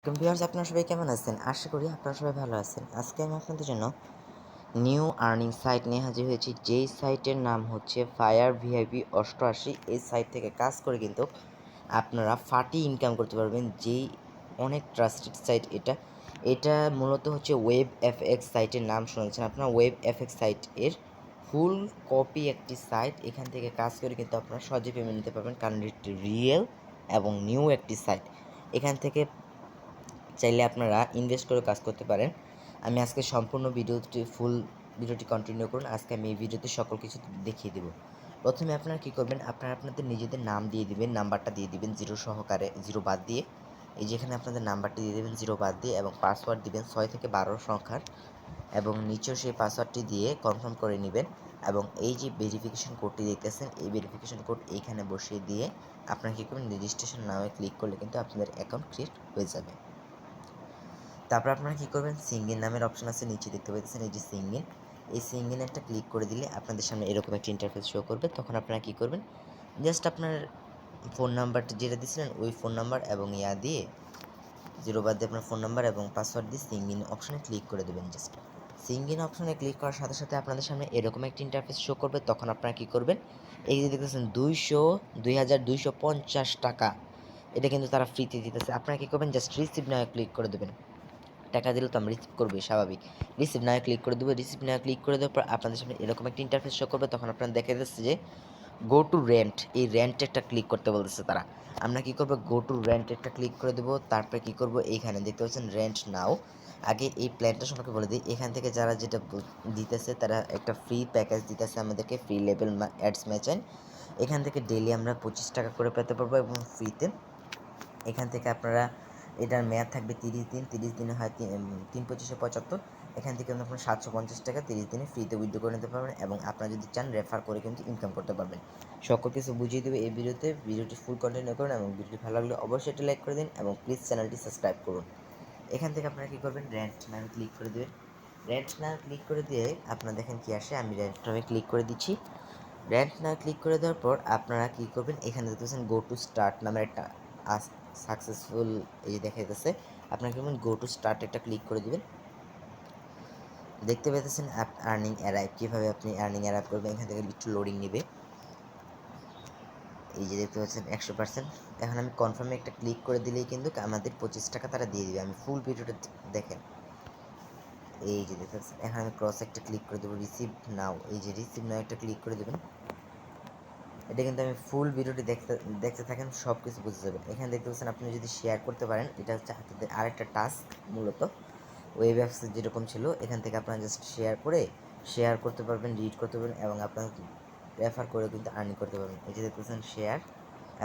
Viewers আপনারা সবাই কেমন আছেন? আশা করি আপনারা সবাই ভালো আছেন। আজকে আমি আপনাদের জন্য নিউ আর্নিং সাইট নিয়ে হাজির হয়েছি। যেই সাইটের নাম হচ্ছে ফায়ার ভিআইপি 88। এই সাইট থেকে কাজ করে কিন্তু আপনারা ফাটি ইনকাম করতে পারবেন। যেই অনেক ট্রাস্টেড সাইট এটা। এটা মূলত হচ্ছে ওয়েব এফএক্স সাইটের নাম শুনেছেন আপনারা। ওয়েব এফএক্স সাইট এর ফুল কপি একটি সাইট। এখান থেকে কাজ করে কিন্তু আপনারা সহজে পেমেন্ট নিতে পারবেন, কারণ এটি রিয়েল এবং নিউ একটি সাইট। এখান থেকে চাইলে আপনারা ইনভেস্ট করে কাজ করতে পারেন। আমি আজকে সম্পূর্ণ ভিডিওটি কন্টিনিউ করুন। আজকে আমি এই ভিডিওতে সকল কিছু দেখিয়ে দেব। প্রথমে আপনারা কী করবেন, আপনারা আপনাদের নিজেদের নাম দিয়ে দিবেন, নাম্বারটা দিয়ে দিবেন জিরো সহকারে, জিরো বাদ দিয়ে। এই যেখানে আপনাদের নাম্বারটি দিয়ে দেবেন জিরো বাদ দিয়ে, এবং পাসওয়ার্ড দিবেন 6 থেকে 12 সংখ্যার, এবং নিচেও সেই পাসওয়ার্ডটি দিয়ে কনফার্ম করে নেবেন। এবং এই যে ভেরিফিকেশন কোডটি দেখতেছেন, এই ভেরিফিকেশন কোড এইখানে বসিয়ে দিয়ে আপনারা কী করবেন, রেজিস্ট্রেশন নামে ক্লিক করলে কিন্তু আপনাদের অ্যাকাউন্ট ক্রিয়েট হয়ে যাবে। তারপর আপনারা কী করবেন, সিঙ্গিন নামের অপশন আছে নিচে দেখতে পাচ্ছেন, এই যে সিঙ্গিন, এই সিঙ্গিন একটা ক্লিক করে দিলে আপনাদের সামনে এরকম একটা ইন্টারফেস শো করবে। তখন আপনারা কী করবেন, জাস্ট আপনার ফোন নাম্বারটা যেটা দিয়েছিলেন ওই ফোন নাম্বার এবং দিয়ে জিরো বাদ দিয়ে আপনার ফোন নাম্বার এবং পাসওয়ার্ড দিয়ে সিঙ্গিন অপশনে ক্লিক করে দেবেন। জাস্ট সিঙ্গিন অপশনে ক্লিক করার সাথে সাথে আপনাদের সামনে এরকম একটা ইন্টারফেস শো করবে। তখন আপনারা কী করবেন, এই যে দেখতেছেন 2250 টাকা, এটা কিন্তু তারা ফ্রিতে দিতেছে। আপনারা কী করবেন, জাস্ট রিসিভ নাও ক্লিক করে দেবেন। টাকা দিলে তো আমরা রিসিভ করবোই, স্বাভাবিক। রিসিভ নাও ক্লিক করে দেবো। রিসিভ নাও ক্লিক করে দেওয়ার পর আপনাদের সামনে এরকম একটা ইন্টারফেস শো করবে। তখন আপনারা দেখা যাচ্ছে যে গো টু রেন্ট, এই রেন্টেরটা ক্লিক করতে বলতেছে তারা। আমরা কী করবো, গো টু রেন্টেরটা ক্লিক করে দেবো। তারপরে কী করবো, এইখানে দেখতে পাচ্ছেন রেন্ট নাও। আগে এই প্ল্যানটা সম্পর্কে বলে দিই। এখান থেকে যারা যেটা দিতেছে, তারা একটা ফ্রি প্যাকেজ দিতেছে আমাদেরকে, ফ্রি লেভেল অ্যাডস ম্যাচেন। এখান থেকে ডেলি আমরা 25 টাকা করে পেতে পারবো এবং ফ্রিতে। এখান থেকে আপনারা, এটার মেয়াদ থাকবে 30 দিন। 30 দিনে হয় 3×25=75। এখান থেকে আপনার 750 টাকা 30 দিনে ফ্রিতে উইথড্র করে নিতে পারবেন, এবং আপনারা যদি চান রেফার করে কিন্তু ইনকাম করতে পারবেন। সকল কিছু বুঝিয়ে দেবে এই ভিডিওতে। ভিডিওটি ফুল কন্টিনিউ করুন, এবং ভিডিওটি ভালো লাগলে অবশ্যই এটি লাইক করে দিন, এবং প্লিজ চ্যানেলটি সাবস্ক্রাইব করুন। এখান থেকে আপনারা কী করবেন, রেন্ট নামে ক্লিক করে দেবেন। রেন্ট নামে ক্লিক করে দিয়ে আপনারা দেখেন কি আসে। আমি রেন্ট নামে ক্লিক করে দিচ্ছি। রেন্ট নামে ক্লিক করে দেওয়ার পর আপনারা কী করবেন, এখানে দেখতেছেন গো টু স্টার্ট নামের একটা সাকসেসফুল, এই যে দেখা যাচ্ছে। আপনারা কি করবেন, গো টু স্টার্ট একটা ক্লিক করে দিবেন। দেখতে পেতেছেন আর্নিং অ্যারাইভ, কীভাবে আপনি আর্নিং অ্যারাইভ করবেন। এখান থেকে একটু লোডিং নেবে। এই যে দেখতে পাচ্ছেন 100%। এখন আমি কনফার্মে একটা ক্লিক করে দিলেই কিন্তু আমাদের 25 টাকা তারা দিয়ে দিবে। আমি ফুল ভিডিওটা দেখেন। এই যে দেখতে পাচ্ছেন, এখন আমি ক্রস একটা ক্লিক করে দেবো, রিসিভ নাও। এই যে রিসিভ নাও একটা ক্লিক করে দেবেন। এটা কিন্তু আমি ফুল ভিডিওটি দেখতে দেখতে থাকেন, সব কিছু বুঝে যাবেন। এখানে দেখতে পাচ্ছেন আপনি যদি শেয়ার করতে পারেন, এটা হচ্ছে আপনাদের আরেকটা টাস্ক। মূলত ওয়েব অ্যাপসে যেরকম ছিল, এখান থেকে আপনারা জাস্ট শেয়ার করতে পারবেন, রিড করতে পারবেন, এবং আপনারা রেফার করে কিন্তু আর্নিং করতে পারবেন। এই যে দেখতেছেন শেয়ার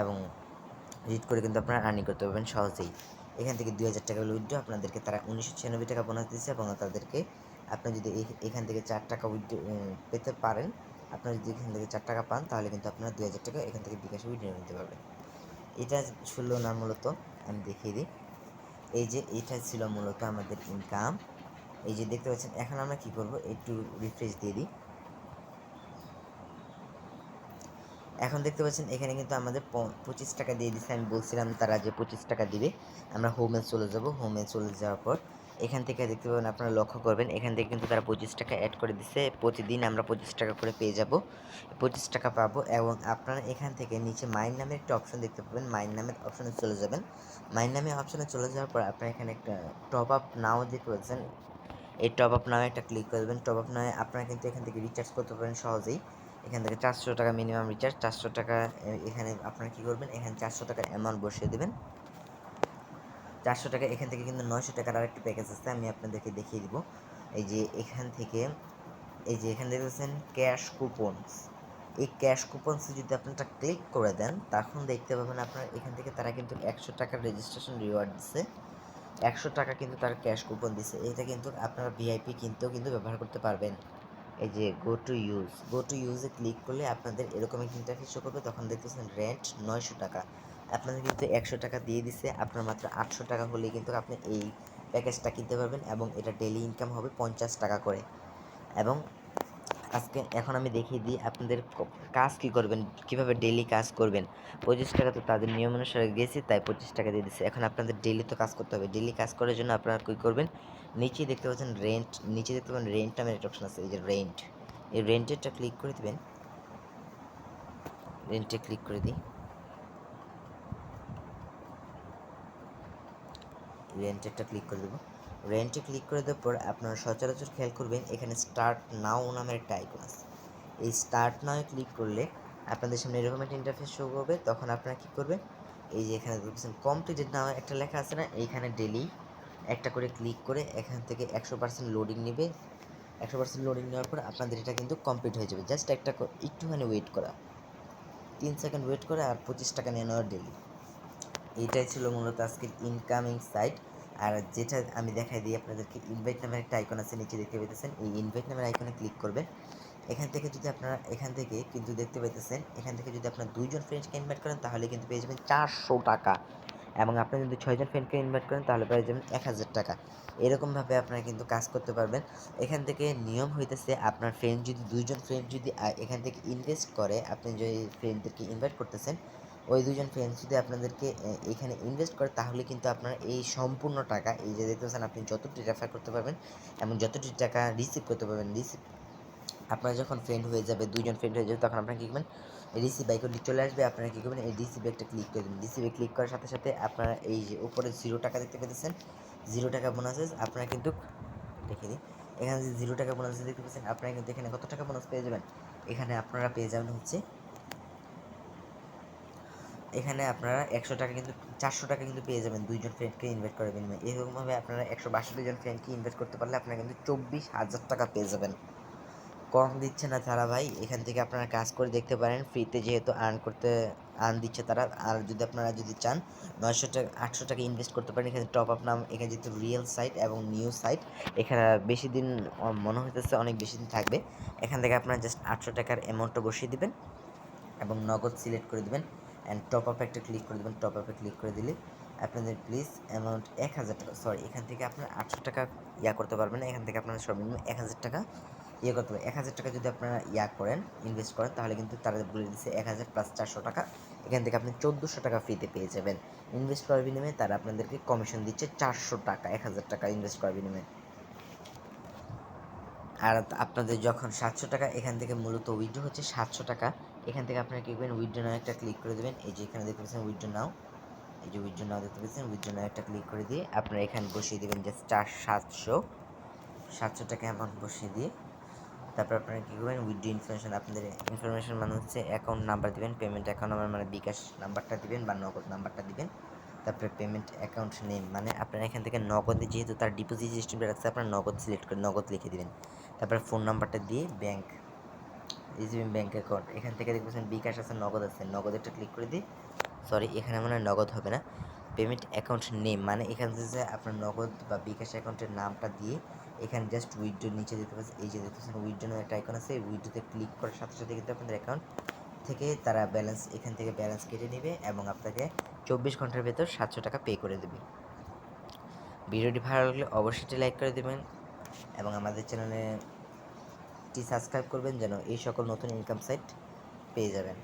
এবং রিড করে কিন্তু আপনারা আর্নিং করতে পারবেন সহজেই। এখান থেকে 2000 টাকা উইথড্র, আপনাদেরকে তারা 1996 টাকা বোনাস দিচ্ছে, এবং তাদেরকে আপনি যদি এখান থেকে 4 টাকা উইথড্র পেতে পারেন, আপনারা যদি এখান থেকে 4 টাকা পান, তাহলে কিন্তু আপনারা 2000 টাকা এখান থেকে বিকাশে উইথড্র নিতে পারবেন। এটা ছিল না মূলত, আমি দেখিয়ে দিই। এই যে এটা ছিল মূলত আমাদের ইনকাম। এই যে দেখতে পাচ্ছেন। এখন আমরা কি করব, একটু রিফ্রেশ দিয়ে দিই। এখন দেখতে পাচ্ছেন এখানে কিন্তু আমাদের 25 টাকা দিয়ে দিচ্ছে। আমি বলছিলাম তারা যে 25 টাকা দিবে। আমরা হোমে চলে যাব। হোমে চলে যাওয়ার পর এখান থেকে দেখতে পাবেন, আপনারা লক্ষ্য করবেন, এখান থেকে কিন্তু তারা 25 টাকা অ্যাড করে দিচ্ছে। প্রতিদিন আমরা 25 টাকা করে পেয়ে যাব, 25 টাকা পাবো। এবং আপনারা এখান থেকে নিচে মাইন নামের একটা অপশন দেখতে পাবেন, মাইন নামের অপশনে চলে যাবেন। মাইন নামের অপশনে চলে যাওয়ার পর আপনারা এখানে একটা টপ আপ নাও দেখতে পাচ্ছেন, এই টপ আপ নামে একটা ক্লিক করে দেবেন। টপ আপ নামে আপনারা কিন্তু এখান থেকে রিচার্জ করতে পারেন সহজেই। এখান থেকে 400 টাকা মিনিমাম রিচার্জ, 400 টাকা। এখানে আপনারা কী করবেন, এখানে 400 টাকার অ্যামাউন্ট বসিয়ে দেবেন। 400 টাকা। এখান থেকে কিন্তু 900 টাকার আরেকটি প্যাকেজ আছে, আমি আপনাদেরকে দেখিয়ে দিব। এই যে এখান থেকে, এই যে এখানে দেখতেছেন ক্যাশ কুপনস, এই ক্যাশ কুপনসে যদি আপনারা ক্লিক করে দেন, তখন দেখতে পাবেন আপনার এখান থেকে তারা কিন্তু 100 টাকার রেজিস্ট্রেশন রিওয়ার্ড দিচ্ছে। 100 টাকা কিন্তু তার ক্যাশ কুপন দিচ্ছে। এটা কিন্তু আপনারা ভিআইপি কিনতেও কিন্তু ব্যবহার করতে পারবেন। এই যে গো টু ইউজে ক্লিক করলে আপনাদের এরকম একটা ইন্টারফেস শো করবে। তখন দেখতেছেন রেন্ট 900 টাকা, আপনাদের কিন্তু 100 টাকা দিয়ে দিচ্ছে। আপনার মাত্র 800 টাকা হলেই কিন্তু আপনি এই প্যাকেজটা কিনতে পারবেন, এবং এটা ডেলি ইনকাম হবে 50 টাকা করে। এবং আজকে এখন আমি দেখিয়ে দিই আপনাদের কাজ কী করবেন, কীভাবে ডেইলি কাজ করবেন। 25 টাকা তো তাদের নিয়ম অনুসারে গেছি, তাই 25 টাকা দিয়ে দিচ্ছে। এখন আপনাদের ডেইলি তো কাজ করতে হবে। ডেইলি কাজ করার জন্য আপনারা কী করবেন, নিচেই দেখতে পাচ্ছেন রেন্ট, নিচে দেখতে পাবেন রেন্ট নামের একটা অপশন আছে, এই যে রেন্ট, এই রেন্টেরটা ক্লিক করে দেবেন। রেন্টে ক্লিক করে দিই, রেন্টেরটা ক্লিক করে দেবো। রেন্টে ক্লিক করে দেওয়ার পর আপনারা সচরাচর খেয়াল করবেন এখানে স্টার্ট নাও নামের একটা আইকন আছে। এই স্টার্ট নাও ক্লিক করলে আপনাদের সামনে এরকম একটা ইন্টারফেস শো করবে। তখন আপনারা কী করবেন, এই যে এখানে দেখছেন কমপ্লিটেড নাও একটা লেখা আছে না, এইখানে ডেলি একটা করে ক্লিক করে এখান থেকে 100% লোডিং নেবে। 100% লোডিং নেওয়ার পর আপনাদের এটা কিন্তু কমপ্লিট হয়ে যাবে। জাস্ট একটা একটুখানি ওয়েট করা, 3 সেকেন্ড ওয়েট করে আর 25 টাকা নিয়ে নেওয়ার ডেলি। এইটাই ছিল মূলত আজকের ইনকামিং সাইট। আর যেটা আমি দেখাই দিই আপনাদেরকে, ইনভাইট নামের একটা আইকন আছে নিচে দেখতে পেতেছেন, এই ইনভাইট নামের আইকনে ক্লিক করবেন। এখান থেকে যদি আপনারা এখান থেকে কিন্তু দেখতে পাইতেছেন, এখান থেকে যদি আপনার 2জন ফ্রেন্ডসকে ইনভাইট করেন তাহলে কিন্তু পেয়ে যাবেন 400 টাকা, এবং আপনি যদি 6জন ফ্রেন্ডকে ইনভাইট করেন তাহলে পেয়ে যাবেন 1000 টাকা। এরকমভাবে আপনারা কিন্তু কাজ করতে পারবেন। এখান থেকে নিয়ম হইতেছে আপনার ফ্রেন্ড যদি 2জন ফ্রেন্ড যদি এখান থেকে ইনভেস্ট করে, আপনি যে ফ্রেন্ডদেরকে ইনভাইট করতেছেন ওই 2জন ফ্রেন্ডস যদি আপনাদেরকে এখানে ইনভেস্ট করে তাহলে কিন্তু আপনার এই সম্পূর্ণ টাকা, এই যে দেখতে পাচ্ছেন আপনি যতটি রেফার করতে পারবেন এবং যতটি টাকা রিসিভ করতে পারবেন, আপনার যখন ফ্রেন্ড হয়ে যাবে, 2জন ফ্রেন্ড হয়ে যাবে, তখন আপনারা কী করবেন, রিসিভ আইকনটি চলে আসবে, আপনারা কী করবেন, এই রিসিভ একটা ক্লিক করে দেবেন। রিসিভে ক্লিক করার সাথে সাথে আপনারা এই যে উপরে 0 টাকা দেখতে পেতেছেন, 0 টাকা বোনাসেস আপনারা কিন্তু দেখে দিই, এখানে যে 0 টাকা বোনাস দেখতে পাচ্ছেন, আপনারা কিন্তু এখানে কত টাকা বোনাস পেয়ে যাবেন, এখানে আপনারা পেয়ে যাবেন হচ্ছে, এখানে আপনারা 100 টাকা কিন্তু 400 টাকা কিন্তু পেয়ে যাবেন 2জন ফ্রেন্ডকে ইনভাইট করার বিনিময়ে। এরকমভাবে আপনারা 162 জন ফ্রেন্ডকে ইনভাইট করতে পারলে আপনারা কিন্তু 24,000 টাকা পেয়ে যাবেন। কম দিচ্ছে না তারা ভাই, এখান থেকে আপনারা কাজ করে দেখতে পারেন ফ্রিতে, যেহেতু আর্ন দিচ্ছে তারা। আর যদি আপনারা যদি চান 900 টাকা 800 টাকা ইনভেস্ট করতে পারেন। এখানে টপ আপ নাম, এখানে যেহেতু রিয়েল সাইট এবং নিউ সাইট, এখানে বেশি দিন মনে হইতেছে অনেক বেশি দিন থাকবে। এখান থেকে আপনারা জাস্ট 800 টাকার অ্যামাউন্টটা বসিয়ে দিবেন এবং নগদ সিলেক্ট করে দেবেন অ্যান্ড টপ আপে একটা ক্লিক করে দেবেন। টপ আপে ক্লিক করে দিলে আপনাদের প্লিজ অ্যামাউন্ট 1000 টাকা, সরি এখান থেকে আপনার 800 টাকা করতে পারবেন না, এখান থেকে আপনারা সর্বনিম্ন 1000 টাকা করতে হবে। 1000 টাকা যদি আপনারা করেন, ইনভেস্ট করেন, তাহলে কিন্তু তারা বলে দিচ্ছে 1000 প্লাস 400 টাকা, এখান থেকে আপনি 1400 টাকা ফ্রিতে পেয়ে যাবেন। ইনভেস্ট করার বিনিময়ে তারা আপনাদেরকে কমিশন দিচ্ছে 400 টাকা, 1000 টাকা ইনভেস্ট করার বিনিময়ে। আর আপনাদের যখন 700 টাকা এখান থেকে মূলত উইথড্র হচ্ছে 700 টাকা, এখান থেকে আপনারা কী করবেন, উইথড্র নাও একটা ক্লিক করে দেবেন। এই যে এখানে দেখতে পাচ্ছেন উইথড্র নাও, এই যে উইথড্র নাও দেখতে পাচ্ছেন, উইথড্র নাও একটা ক্লিক করে দিয়ে আপনারা এখানে বসিয়ে দেবেন যে 700 টাকা অ্যামাউন্ট বসিয়ে দিয়ে তারপর আপনারা কী করবেন, উইথড্র ইনফরমেশন, আপনাদের ইনফরমেশন মানে হচ্ছে অ্যাকাউন্ট নাম্বার দিবেন, পেমেন্ট অ্যাকাউন্ট নাম্বার মানে বিকাশ নাম্বারটা দিবেন বা নগদ নাম্বারটা দিবেন। তারপরে পেমেন্ট অ্যাকাউন্ট নেম মানে আপনারা এখান থেকে নগদে, যেহেতু তার ডিপোজিট সিস্টেমটা রাখছে, আপনারা নগদ সিলেক্ট করে নগদ লিখে দিবেন। তারপরে ফোন নাম্বারটা দিয়ে ব্যাংক, রিসিভিং ব্যাংক অ্যাকাউন্ট, এখান থেকে দেখবেন বিকাশ আছে, নগদ আছে, নগদেরটা ক্লিক করে দিই, সরি এখানে মানে নগদ হবে না, পেমেন্ট অ্যাকাউন্ট নেম মানে এখান থেকে আপনার নগদ বা বিকাশ অ্যাকাউন্টের নামটা দিয়ে এখানে জাস্ট উইথড্র নিচে দেখতে পাচ্ছেন, এই যে দেখতেছেন উইথড্র নামে একটা আইকন আছে, এই উইথড্রোতে ক্লিক করার সাথে সাথে কিন্তু আপনাদের অ্যাকাউন্ট থেকে তারা ব্যালেন্স, এখান থেকে ব্যালেন্স কেটে নেবে এবং আপনাকে 24 ঘন্টার ভেতর 700 টাকা পে করে দেবে। ভিডিওটি ভালো লাগলে অবশ্যই লাইক করে দেবেন এবং আমাদের চ্যানেলটি সাবস্ক্রাইব করবেন যেন এই সকল নতুন ইনকাম সাইট পেয়ে যাবেন।